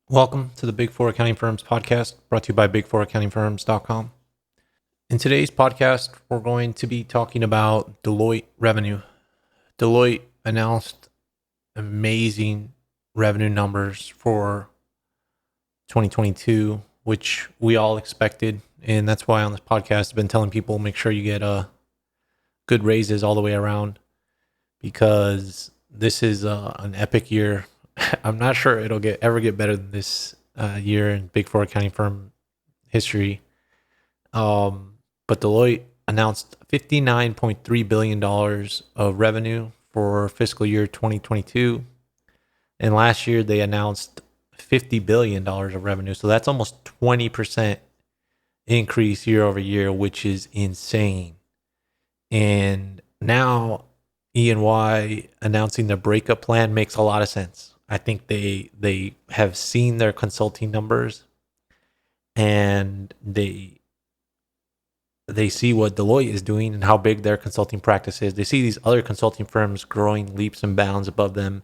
Welcome to the Big Four Accounting Firms podcast, brought to you by big4accountingfirms.com. In today's podcast, we're going to be talking about Deloitte revenue. Deloitte announced amazing revenue numbers for 2022, which we all expected. And that's why on this podcast, I've been telling people, make sure you get good raises all the way around, because this is an epic year. I'm not sure it'll ever get better than this year in Big Four accounting firm history. But Deloitte announced $59.3 billion of revenue for fiscal year 2022. And last year they announced $50 billion of revenue. So that's almost 20% increase year over year, which is insane. And now E&Y announcing the breakup plan makes a lot of sense. I think they have seen their consulting numbers, and they see what Deloitte is doing and how big their consulting practice is. They see these other consulting firms growing leaps and bounds above them,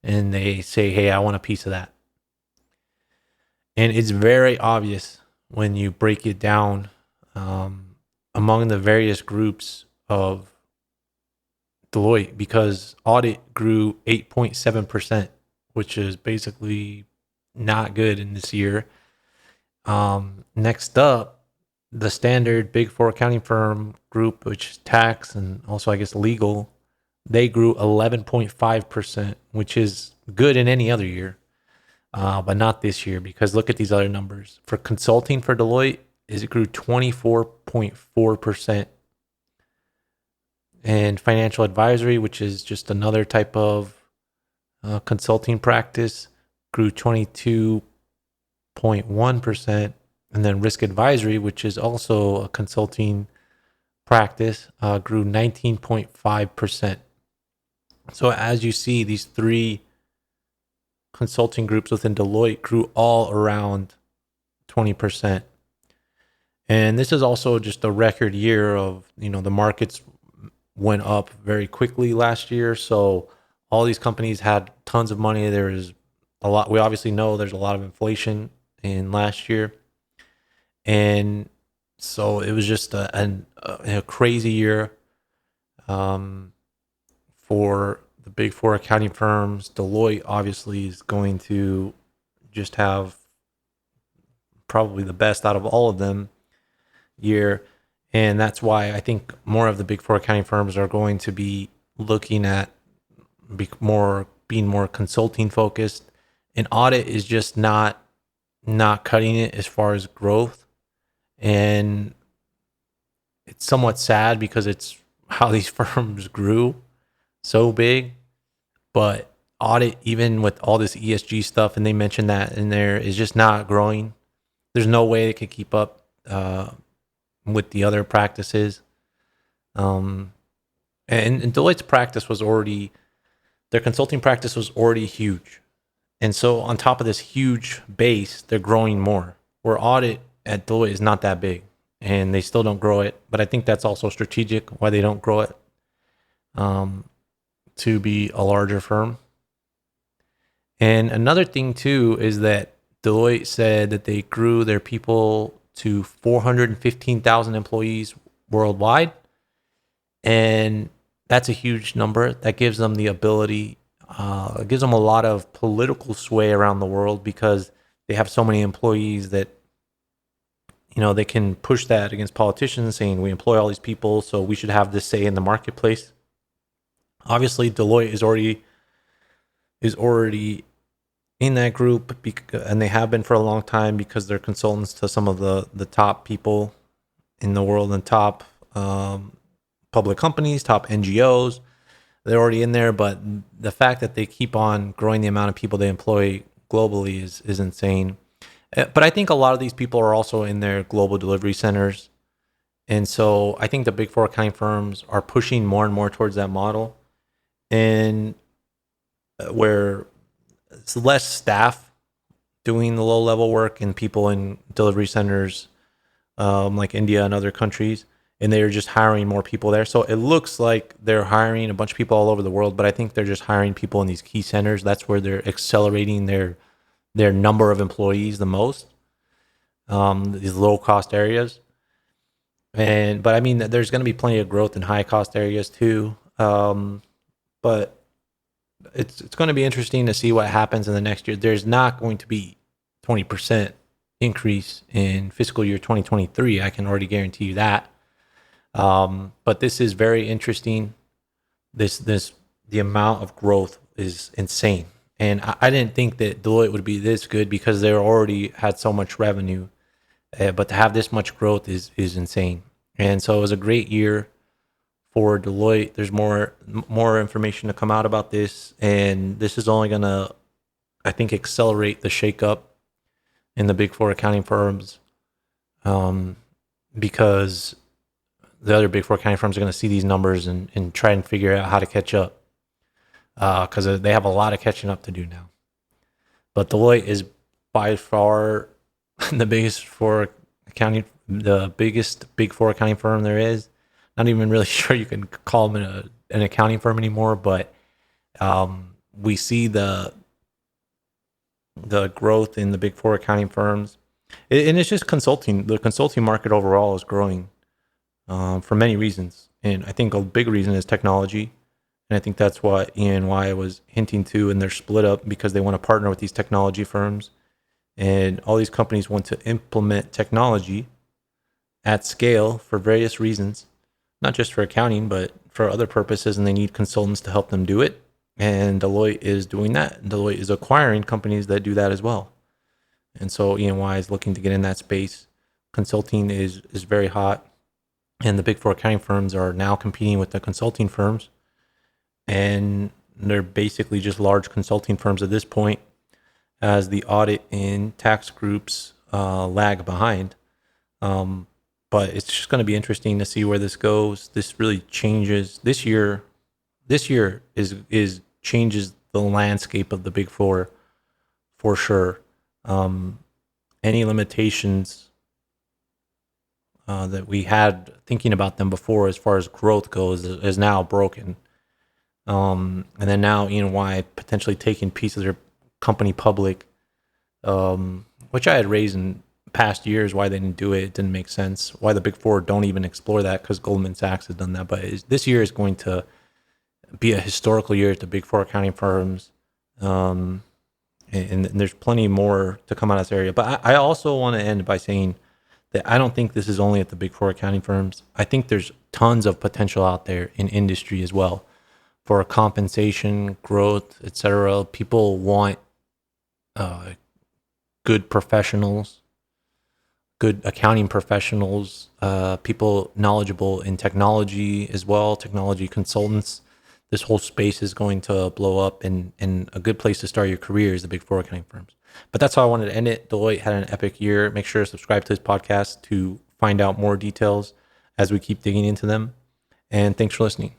and they say, hey, I want a piece of that. And it's very obvious when you break it down among the various groups of Deloitte, because audit grew 8.7%, which is basically not good in this year. Next up, the standard Big Four accounting firm group, which is tax and also, I guess, legal, they grew 11.5%, which is good in any other year, but not this year, because look at these other numbers. For consulting for Deloitte, it grew 24.4%. And financial advisory, which is just another type of consulting practice, grew 22.1%. And then risk advisory, which is also a consulting practice, grew 19.5%. So as you see, these three consulting groups within Deloitte grew all around 20%. And this is also just a record year of, the markets went up very quickly last year. So all these companies had tons of money. There is a lot. We obviously know there's a lot of inflation in last year. And so it was just a crazy year for the Big Four accounting firms. Deloitte obviously is going to just have probably the best out of all of them year. And that's why I think more of the Big Four accounting firms are going to be looking at being more consulting focused. And audit is just not cutting it as far as growth. And it's somewhat sad because it's how these firms grew so big. But audit, even with all this ESG stuff, and they mentioned that in there, is just not growing. There's no way it could keep up with the other practices. And Deloitte's practice was already, their consulting practice was already huge. And so on top of this huge base, they're growing more. Where audit at Deloitte is not that big, and they still don't grow it. But I think that's also strategic why they don't grow it, to be a larger firm. And another thing too is that Deloitte said that they grew their people to 415,000 employees worldwide. And that's a huge number. That gives them the ability, it gives them a lot of political sway around the world, because they have so many employees that, they can push that against politicians, saying we employ all these people, so we should have this say in the marketplace. Obviously, Deloitte is already in that group, and they have been for a long time, because they're consultants to some of the top people in the world and top public companies, top NGOs. They're already in there, but the fact that they keep on growing the amount of people they employ globally is insane. But I think a lot of these people are also in their global delivery centers. And so I think the Big Four accounting firms are pushing more and more towards that model, and where it's less staff doing the low-level work and people in delivery centers like India and other countries, and they're just hiring more people there. So it looks like they're hiring a bunch of people all over the world, but I think they're just hiring people in these key centers. That's where they're accelerating their their number of employees the most, these low cost areas. But I mean, there's going to be plenty of growth in high cost areas too. But it's going to be interesting to see what happens in the next year. There's not going to be 20% increase in fiscal year 2023. I can already guarantee you that. But this is very interesting. The amount of growth is insane. And I didn't think that Deloitte would be this good because they already had so much revenue. But to have this much growth is insane. And so it was a great year for Deloitte. There's more information to come out about this, and this is only gonna, I think, accelerate the shakeup in the Big Four accounting firms, because the other Big Four accounting firms are going to see these numbers and try and figure out how to catch up, because they have a lot of catching up to do now. But Deloitte is by far the biggest Big Four accounting firm there is. Not even really sure you can call them an accounting firm anymore, but we see the growth in the Big Four accounting firms, and it's just consulting. The consulting market overall is growing for many reasons, and I think a big reason is technology, and I think that's what E&Y was hinting to, and they're split up because they want to partner with these technology firms, and all these companies want to implement technology at scale for various reasons, not just for accounting, but for other purposes, and they need consultants to help them do it. And Deloitte is doing that. Deloitte is acquiring companies that do that as well. And so E&Y is looking to get in that space. Consulting is very hot, and the Big Four accounting firms are now competing with the consulting firms, and they're basically just large consulting firms at this point, as the audit and tax groups lag behind. But it's just going to be interesting to see where this goes. This really changes this year. This year is changes the landscape of the Big Four for sure. Any limitations that we had thinking about them before, as far as growth goes, is now broken. And then now E&Y potentially taking pieces of their company public, which I had raised in past years why they didn't do it. It didn't make sense. Why the Big Four don't even explore that, because Goldman Sachs has done that. But this year is going to be a historical year at the Big Four accounting firms. And there's plenty more to come out of this area. But I also want to end by saying that I don't think this is only at the Big Four accounting firms. I think there's tons of potential out there in industry as well for compensation, growth, etc. People want good professionals, good accounting professionals, people knowledgeable in technology as well, technology consultants. This whole space is going to blow up, and a good place to start your career is the Big Four accounting firms. But that's how I wanted to end it. Deloitte had an epic year. Make sure to subscribe to this podcast to find out more details as we keep digging into them. And thanks for listening.